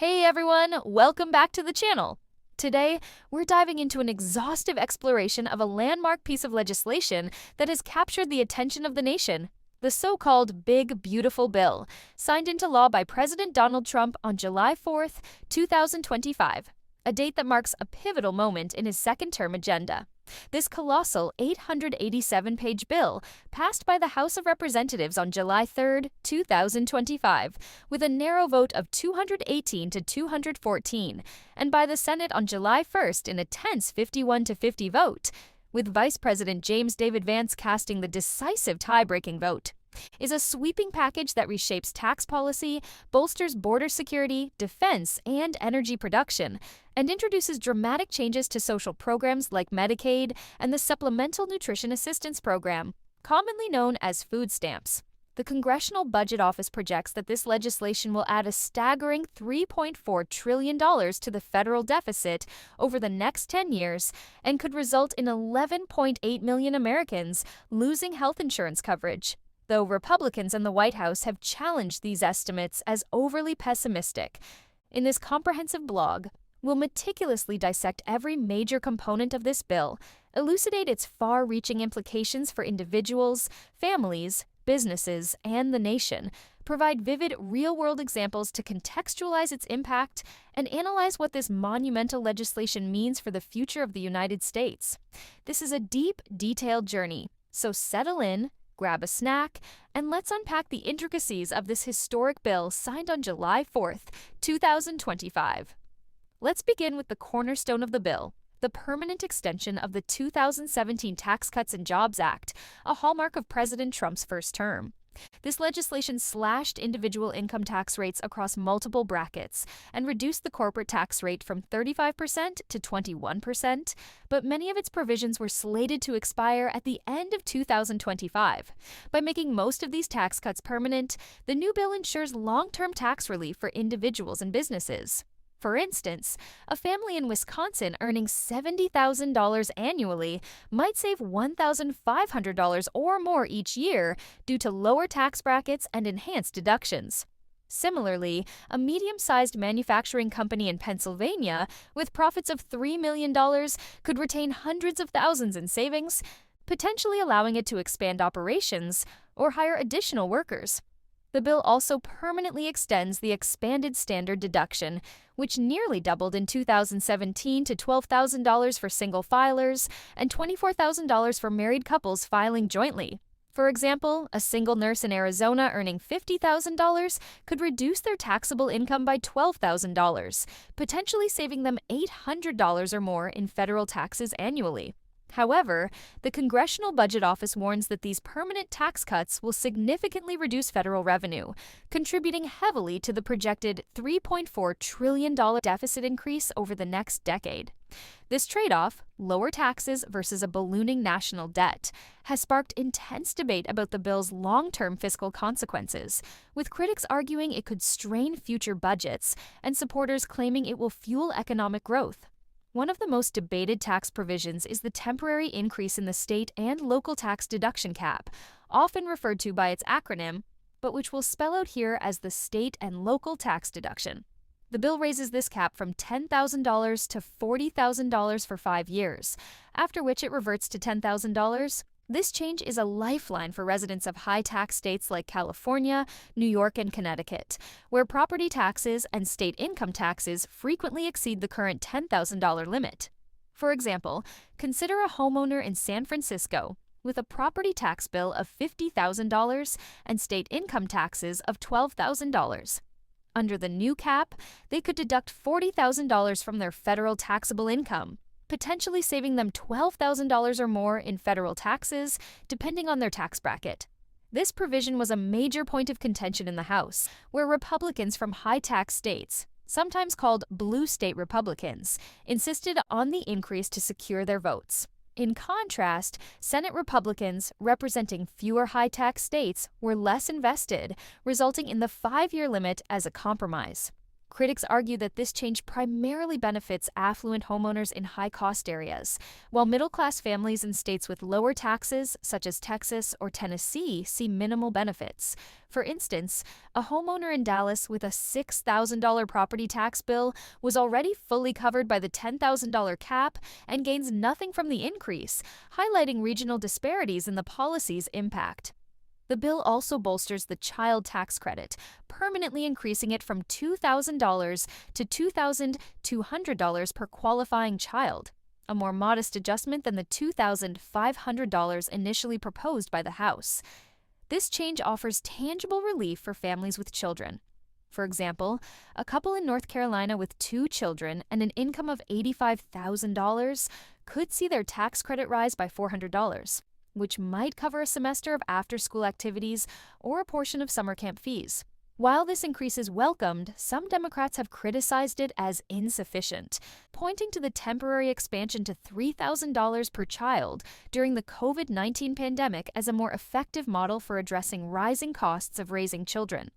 Hey everyone, welcome back to the channel. Today, we're diving into an exhaustive exploration of a landmark piece of legislation that has captured the attention of the nation, the so-called Big Beautiful Bill, signed into law by President Donald Trump on July 4th, 2025, a date that marks a pivotal moment in his second-term agenda. This colossal 887-page bill passed by the House of Representatives on July 3, 2025, with a narrow vote of 218 to 214, and by the Senate on July 1st in a tense 51-50 vote, with Vice President James David Vance casting the decisive tie-breaking vote, is a sweeping package that reshapes tax policy, bolsters border security, defense, and energy production, and introduces dramatic changes to social programs like Medicaid and the Supplemental Nutrition Assistance Program, commonly known as food stamps. The Congressional Budget Office projects that this legislation will add a staggering $3.4 trillion to the federal deficit over the next 10 years and could result in 11.8 million Americans losing health insurance coverage, though Republicans in the White House have challenged these estimates as overly pessimistic. In this comprehensive blog, we'll meticulously dissect every major component of this bill, elucidate its far-reaching implications for individuals, families, businesses, and the nation, provide vivid real-world examples to contextualize its impact, and analyze what this monumental legislation means for the future of the United States. This is a deep, detailed journey, so settle in, grab a snack, and let's unpack the intricacies of this historic bill signed on July 4th, 2025. Let's begin with the cornerstone of the bill, the permanent extension of the 2017 Tax Cuts and Jobs Act, a hallmark of President Trump's first term. This legislation slashed individual income tax rates across multiple brackets and reduced the corporate tax rate from 35% to 21%, but many of its provisions were slated to expire at the end of 2025. By making most of these tax cuts permanent, the new bill ensures long-term tax relief for individuals and businesses. For instance, a family in Wisconsin earning $70,000 annually might save $1,500 or more each year due to lower tax brackets and enhanced deductions. Similarly, a medium-sized manufacturing company in Pennsylvania with profits of $3 million could retain hundreds of thousands in savings, potentially allowing it to expand operations or hire additional workers. The bill also permanently extends the expanded standard deduction, which nearly doubled in 2017 to $12,000 for single filers and $24,000 for married couples filing jointly. For example, a single nurse in Arizona earning $50,000 could reduce their taxable income by $12,000, potentially saving them $800 or more in federal taxes annually. However, the Congressional Budget Office warns that these permanent tax cuts will significantly reduce federal revenue, contributing heavily to the projected $3.4 trillion deficit increase over the next decade. This trade-off, lower taxes versus a ballooning national debt, has sparked intense debate about the bill's long-term fiscal consequences, with critics arguing it could strain future budgets and supporters claiming it will fuel economic growth. One of the most debated tax provisions is the temporary increase in the state and local tax deduction cap, often referred to by its acronym, but which we'll spell out here as the state and local tax deduction. The bill raises this cap from $10,000 to $40,000 for 5 years, after which it reverts to $10,000. This change is a lifeline for residents of high-tax states like California, New York, and Connecticut, where property taxes and state income taxes frequently exceed the current $10,000 limit. For example, consider a homeowner in San Francisco with a property tax bill of $50,000 and state income taxes of $12,000. Under the new cap, they could deduct $40,000 from their federal taxable income, potentially saving them $12,000 or more in federal taxes, depending on their tax bracket. This provision was a major point of contention in the House, where Republicans from high-tax states, sometimes called blue state Republicans, insisted on the increase to secure their votes. In contrast, Senate Republicans, representing fewer high-tax states, were less invested, resulting in the 5-year limit as a compromise. Critics argue that this change primarily benefits affluent homeowners in high-cost areas, while middle-class families in states with lower taxes, such as Texas or Tennessee, see minimal benefits. For instance, a homeowner in Dallas with a $6,000 property tax bill was already fully covered by the $10,000 cap and gains nothing from the increase, highlighting regional disparities in the policy's impact. The bill also bolsters the child tax credit, permanently increasing it from $2,000 to $2,200 per qualifying child, a more modest adjustment than the $2,500 initially proposed by the House. This change offers tangible relief for families with children. For example, a couple in North Carolina with 2 children and an income of $85,000 could see their tax credit rise by $400. Which might cover a semester of after-school activities or a portion of summer camp fees. While this increase is welcomed, some Democrats have criticized it as insufficient, pointing to the temporary expansion to $3,000 per child during the COVID-19 pandemic as a more effective model for addressing rising costs of raising children.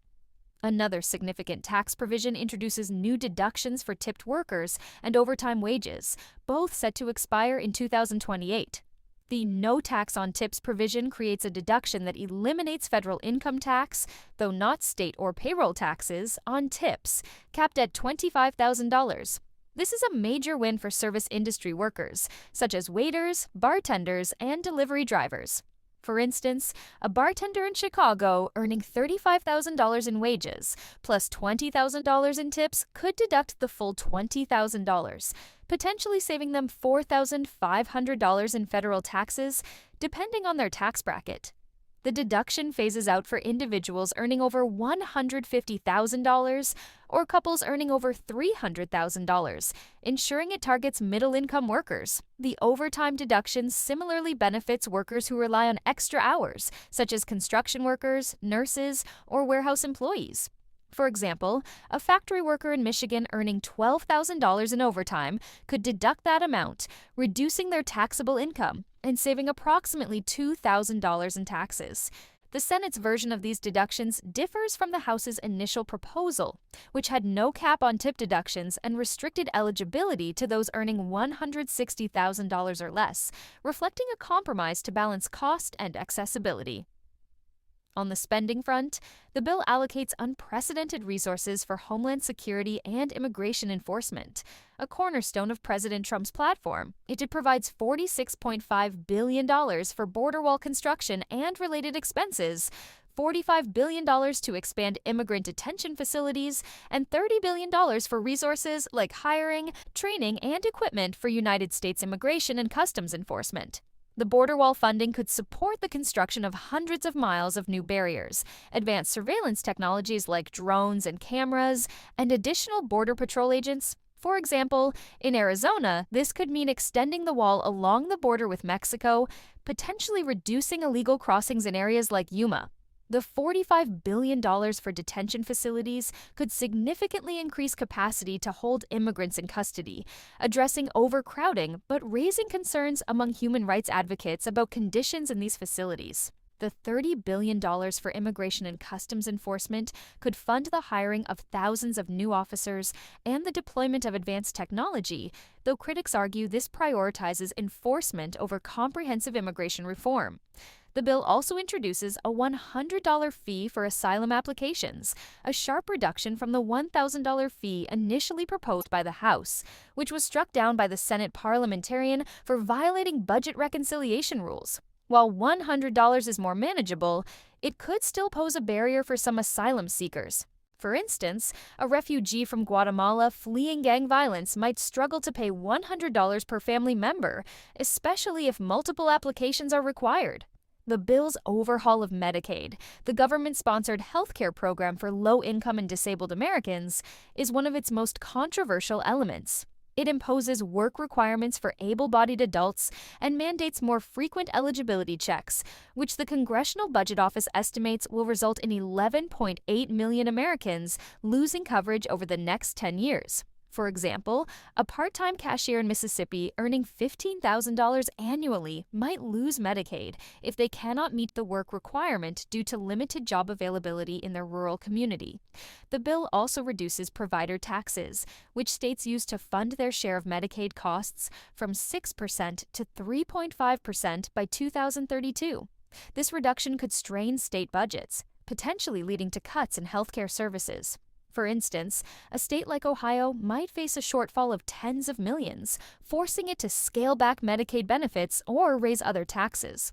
Another significant tax provision introduces new deductions for tipped workers and overtime wages, both set to expire in 2028. The no tax on tips provision creates a deduction that eliminates federal income tax, though not state or payroll taxes, on tips, capped at $25,000. This is a major win for service industry workers, such as waiters, bartenders, and delivery drivers. For instance, a bartender in Chicago earning $35,000 in wages plus $20,000 in tips could deduct the full $20,000, potentially saving them $4,500 in federal taxes, depending on their tax bracket. The deduction phases out for individuals earning over $150,000 or couples earning over $300,000, ensuring it targets middle-income workers. The overtime deduction similarly benefits workers who rely on extra hours, such as construction workers, nurses, or warehouse employees. For example, a factory worker in Michigan earning $12,000 in overtime could deduct that amount, reducing their taxable income and saving approximately $2,000 in taxes. The Senate's version of these deductions differs from the House's initial proposal, which had no cap on tip deductions and restricted eligibility to those earning $160,000 or less, reflecting a compromise to balance cost and accessibility. On the spending front, the bill allocates unprecedented resources for Homeland Security and immigration enforcement, a cornerstone of President Trump's platform. It provides $46.5 billion for border wall construction and related expenses, $45 billion to expand immigrant detention facilities, and $30 billion for resources like hiring, training, and equipment for United States Immigration and Customs Enforcement. The border wall funding could support the construction of hundreds of miles of new barriers, advanced surveillance technologies like drones and cameras, and additional Border Patrol agents. For example, in Arizona, this could mean extending the wall along the border with Mexico, potentially reducing illegal crossings in areas like Yuma. The $45 billion for detention facilities could significantly increase capacity to hold immigrants in custody, addressing overcrowding but raising concerns among human rights advocates about conditions in these facilities. The $30 billion for immigration and customs enforcement could fund the hiring of thousands of new officers and the deployment of advanced technology, though critics argue this prioritizes enforcement over comprehensive immigration reform. The bill also introduces a $100 fee for asylum applications, a sharp reduction from the $1,000 fee initially proposed by the House, which was struck down by the Senate parliamentarian for violating budget reconciliation rules. While $100 is more manageable, it could still pose a barrier for some asylum seekers. For instance, a refugee from Guatemala fleeing gang violence might struggle to pay $100 per family member, especially if multiple applications are required. The bill's overhaul of Medicaid, the government-sponsored healthcare program for low-income and disabled Americans, is one of its most controversial elements. It imposes work requirements for able-bodied adults and mandates more frequent eligibility checks, which the Congressional Budget Office estimates will result in 11.8 million Americans losing coverage over the next 10 years. For example, a part-time cashier in Mississippi earning $15,000 annually might lose Medicaid if they cannot meet the work requirement due to limited job availability in their rural community. The bill also reduces provider taxes, which states use to fund their share of Medicaid costs, from 6% to 3.5% by 2032. This reduction could strain state budgets, potentially leading to cuts in healthcare services. For instance, a state like Ohio might face a shortfall of tens of millions, forcing it to scale back Medicaid benefits or raise other taxes.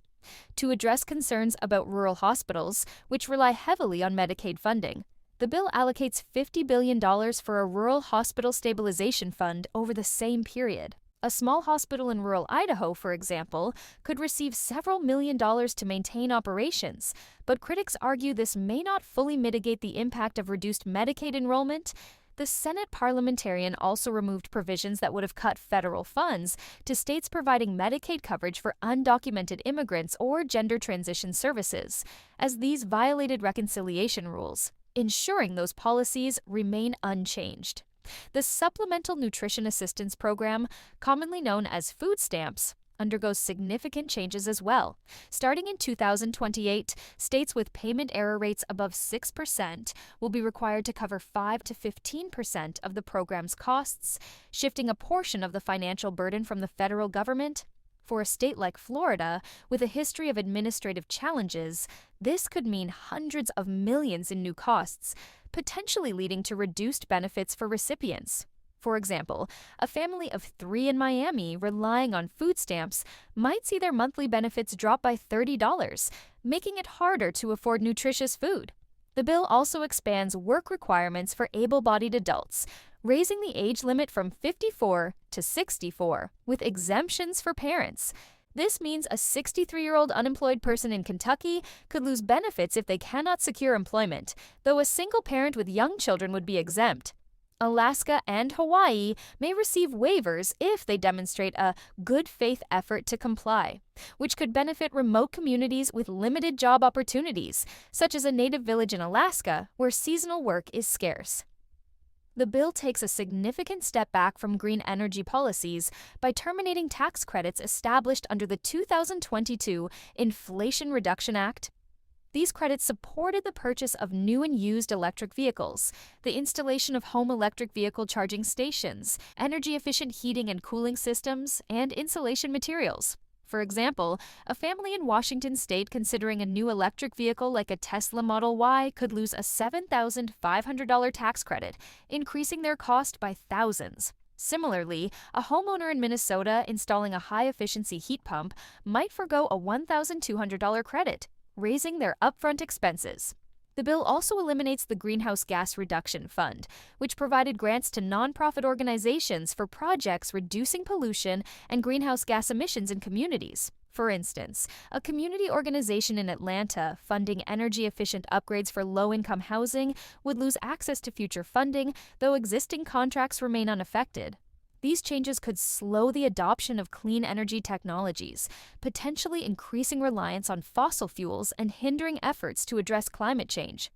To address concerns about rural hospitals, which rely heavily on Medicaid funding, the bill allocates $50 billion for a rural hospital stabilization fund over the same period. A small hospital in rural Idaho, for example, could receive several $1,000,000 to maintain operations, but critics argue this may not fully mitigate the impact of reduced Medicaid enrollment. The Senate parliamentarian also removed provisions that would have cut federal funds to states providing Medicaid coverage for undocumented immigrants or gender transition services, as these violated reconciliation rules, ensuring those policies remain unchanged. The Supplemental Nutrition Assistance Program, commonly known as food stamps, undergoes significant changes as well. Starting in 2028, states with payment error rates above 6% will be required to cover 5 to 15% of the program's costs, shifting a portion of the financial burden from the federal government. For a state like Florida, with a history of administrative challenges, this could mean hundreds of millions in new costs, potentially leading to reduced benefits for recipients. For example, a family of 3 in Miami relying on food stamps might see their monthly benefits drop by $30, making it harder to afford nutritious food. The bill also expands work requirements for able-bodied adults, raising the age limit from 54 to 64, with exemptions for parents. This means a 63-year-old unemployed person in Kentucky could lose benefits if they cannot secure employment, though a single parent with young children would be exempt. Alaska and Hawaii may receive waivers if they demonstrate a good faith effort to comply, which could benefit remote communities with limited job opportunities, such as a native village in Alaska where seasonal work is scarce. The bill takes a significant step back from green energy policies by terminating tax credits established under the 2022 Inflation Reduction Act. These credits supported the purchase of new and used electric vehicles, the installation of home electric vehicle charging stations, energy-efficient heating and cooling systems, and insulation materials. For example, a family in Washington state considering a new electric vehicle like a Tesla Model Y could lose a $7,500 tax credit, increasing their cost by thousands. Similarly, a homeowner in Minnesota installing a high-efficiency heat pump might forgo a $1,200 credit, raising their upfront expenses. The bill also eliminates the Greenhouse Gas Reduction Fund, which provided grants to nonprofit organizations for projects reducing pollution and greenhouse gas emissions in communities. For instance, a community organization in Atlanta funding energy-efficient upgrades for low-income housing would lose access to future funding, though existing contracts remain unaffected. These changes could slow the adoption of clean energy technologies, potentially increasing reliance on fossil fuels and hindering efforts to address climate change.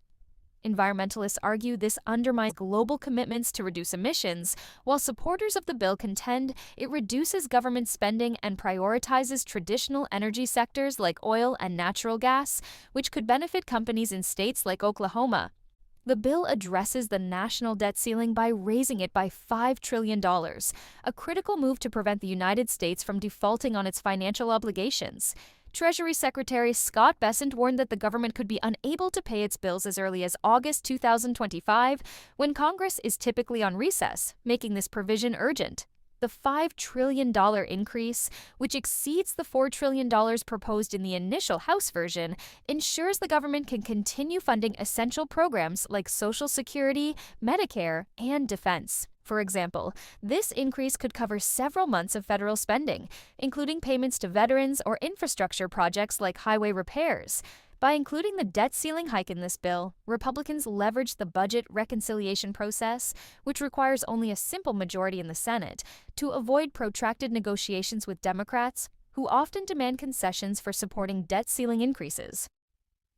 Environmentalists argue this undermines global commitments to reduce emissions, while supporters of the bill contend it reduces government spending and prioritizes traditional energy sectors like oil and natural gas, which could benefit companies in states like Oklahoma. The bill addresses the national debt ceiling by raising it by $5 trillion, a critical move to prevent the United States from defaulting on its financial obligations. Treasury Secretary Scott Bessent warned that the government could be unable to pay its bills as early as August 2025, when Congress is typically on recess, making this provision urgent. The $5 trillion increase, which exceeds the $4 trillion proposed in the initial House version, ensures the government can continue funding essential programs like Social Security, Medicare, and defense. For example, this increase could cover several months of federal spending, including payments to veterans or infrastructure projects like highway repairs. By including the debt ceiling hike in this bill, Republicans leverage the budget reconciliation process, which requires only a simple majority in the Senate, to avoid protracted negotiations with Democrats, who often demand concessions for supporting debt ceiling increases.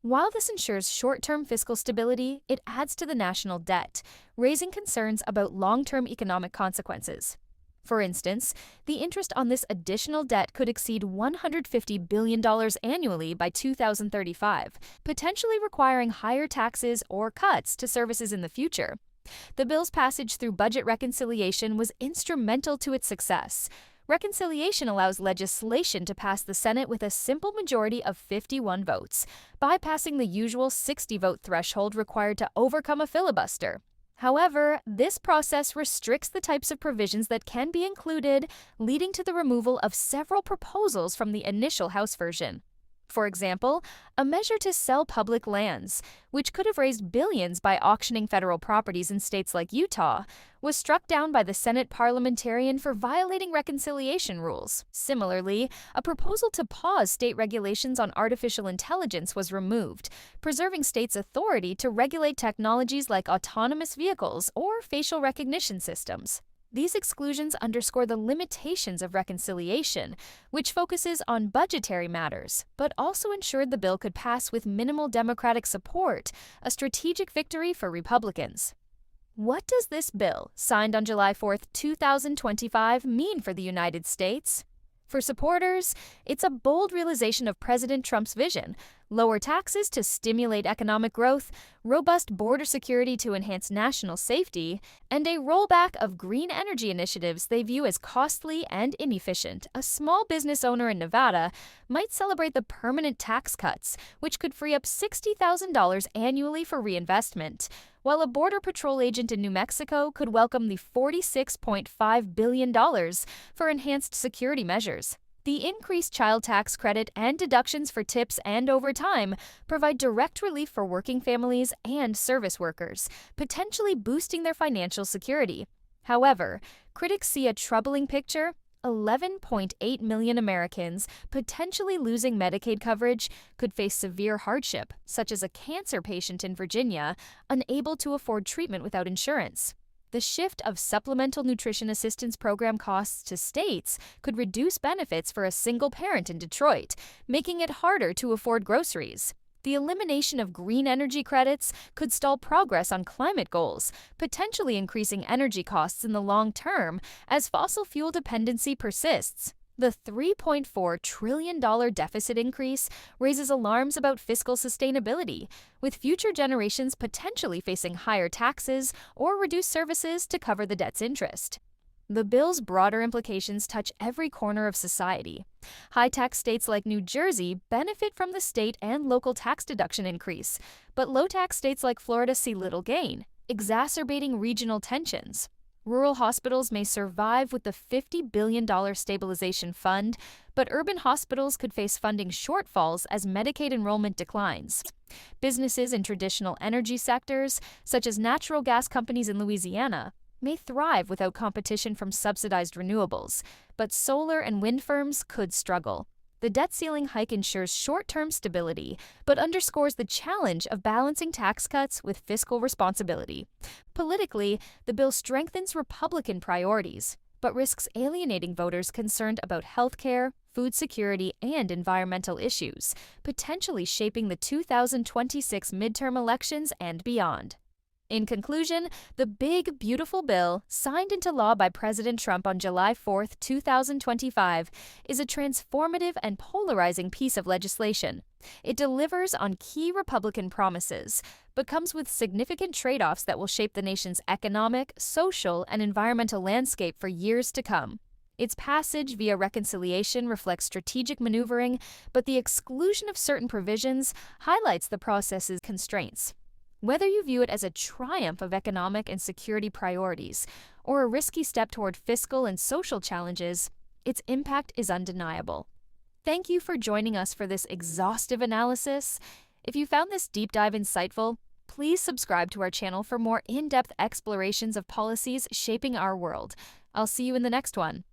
While this ensures short-term fiscal stability, it adds to the national debt, raising concerns about long-term economic consequences. For instance, the interest on this additional debt could exceed $150 billion annually by 2035, potentially requiring higher taxes or cuts to services in the future. The bill's passage through budget reconciliation was instrumental to its success. Reconciliation allows legislation to pass the Senate with a simple majority of 51 votes, bypassing the usual 60-vote threshold required to overcome a filibuster. However, this process restricts the types of provisions that can be included, leading to the removal of several proposals from the initial House version. For example, a measure to sell public lands, which could have raised billions by auctioning federal properties in states like Utah, was struck down by the Senate parliamentarian for violating reconciliation rules. Similarly, a proposal to pause state regulations on artificial intelligence was removed, preserving states' authority to regulate technologies like autonomous vehicles or facial recognition systems. These exclusions underscore the limitations of reconciliation, which focuses on budgetary matters, but also ensured the bill could pass with minimal Democratic support, a strategic victory for Republicans. What does this bill, signed on July 4, 2025, mean for the United States? For supporters, it's a bold realization of President Trump's vision: lower taxes to stimulate economic growth, robust border security to enhance national safety, and a rollback of green energy initiatives they view as costly and inefficient. A small business owner in Nevada might celebrate the permanent tax cuts, which could free up $60,000 annually for reinvestment, while a Border Patrol agent in New Mexico could welcome the $46.5 billion for enhanced security measures. The increased child tax credit and deductions for tips and overtime provide direct relief for working families and service workers, potentially boosting their financial security. However, critics see a troubling picture: 11.8 million Americans, potentially losing Medicaid coverage, could face severe hardship, such as a cancer patient in Virginia, unable to afford treatment without insurance. The shift of Supplemental Nutrition Assistance Program costs to states could reduce benefits for a single parent in Detroit, making it harder to afford groceries. The elimination of green energy credits could stall progress on climate goals, potentially increasing energy costs in the long term as fossil fuel dependency persists. The $3.4 trillion deficit increase raises alarms about fiscal sustainability, with future generations potentially facing higher taxes or reduced services to cover the debt's interest. The bill's broader implications touch every corner of society. High-tax states like New Jersey benefit from the state and local tax deduction increase, but low-tax states like Florida see little gain, exacerbating regional tensions. Rural hospitals may survive with the $50 billion stabilization fund, but urban hospitals could face funding shortfalls as Medicaid enrollment declines. Businesses in traditional energy sectors, such as natural gas companies in Louisiana, may thrive without competition from subsidized renewables, but solar and wind firms could struggle. The debt ceiling hike ensures short-term stability, but underscores the challenge of balancing tax cuts with fiscal responsibility. Politically, the bill strengthens Republican priorities, but risks alienating voters concerned about health care, food security, and environmental issues, potentially shaping the 2026 midterm elections and beyond. In conclusion, the big, beautiful bill, signed into law by President Trump on July 4, 2025, is a transformative and polarizing piece of legislation. It delivers on key Republican promises, but comes with significant trade-offs that will shape the nation's economic, social, and environmental landscape for years to come. Its passage via reconciliation reflects strategic maneuvering, but the exclusion of certain provisions highlights the process's constraints. Whether you view it as a triumph of economic and security priorities or a risky step toward fiscal and social challenges, its impact is undeniable. Thank you for joining us for this exhaustive analysis. If you found this deep dive insightful, please subscribe to our channel for more in-depth explorations of policies shaping our world. I'll see you in the next one.